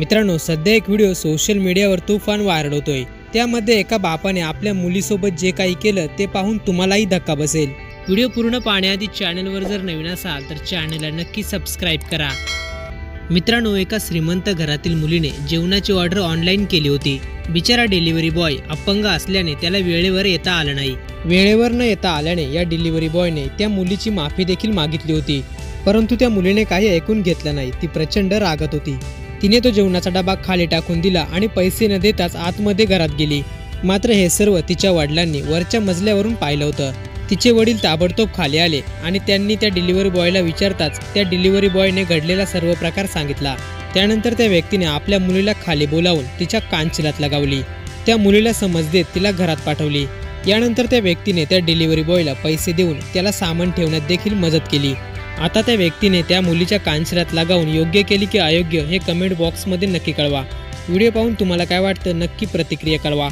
मित्रांनो, सध्या एक व्हिडिओ सोशल मीडियावर तुफान व्हायरल होतोय। त्यामध्ये एका बापाने आपल्या मुलीसोबत जे काही केलं ते पाहून तुम्हालाही धक्का बसेल। व्हिडिओ पूर्ण पाहण्याआधी चॅनलवर जर नवीन असाल तर चॅनलला नक्की सबस्क्राइब करा। मित्रांनो, एका श्रीमंत घरातील मुलीने जेवणाची ऑर्डर ऑनलाईन केली होती। बिचारा डिलिव्हरी बॉय अपंग असल्याने त्याला वेळेवर येता आलं नाही। वेळेवर न येता आल्याने या डिलिव्हरी बॉयने त्या मुलीची माफी देखील मागितली होती, परंतु त्या मुलीने काही ऐकून घेतलं नाही। ती प्रचंड रागात होती। तिने तो जेवणाचा डबा खाली टाकून दिला आणि पैसे न देताच आतमध्ये घरात गेली। मात्र हे सर्व तिच्या वडिलांनी वरच्या मजल्यावरून पाहिलं होतं। तिचे वडील ताबडतोब खाली आले आणि त्यांनी त्या डिलिव्हरी बॉयला विचारताच त्या डिलिव्हरी बॉयने घडलेला सर्व प्रकार सांगितला। त्यानंतर त्या व्यक्तीने आपल्या मुलीला खाली बोलावून तिच्या कानशिलात लगावली। त्या मुलीला समज देत तिला घरात पाठवली। यानंतर त्या व्यक्तीने त्या डिलिव्हरी बॉयला पैसे देऊन त्याला सामान ठेवण्यात देखील मदत केली। आता त्या व्यक्तीने त्या मुलीच्या कानशिलात लगावून योग्य केली की अयोग्य हे कमेंट बॉक्समध्ये नक्की कळवा। व्हिडिओ पाहून तुम्हाला काय वाटतं नक्की प्रतिक्रिया कळवा।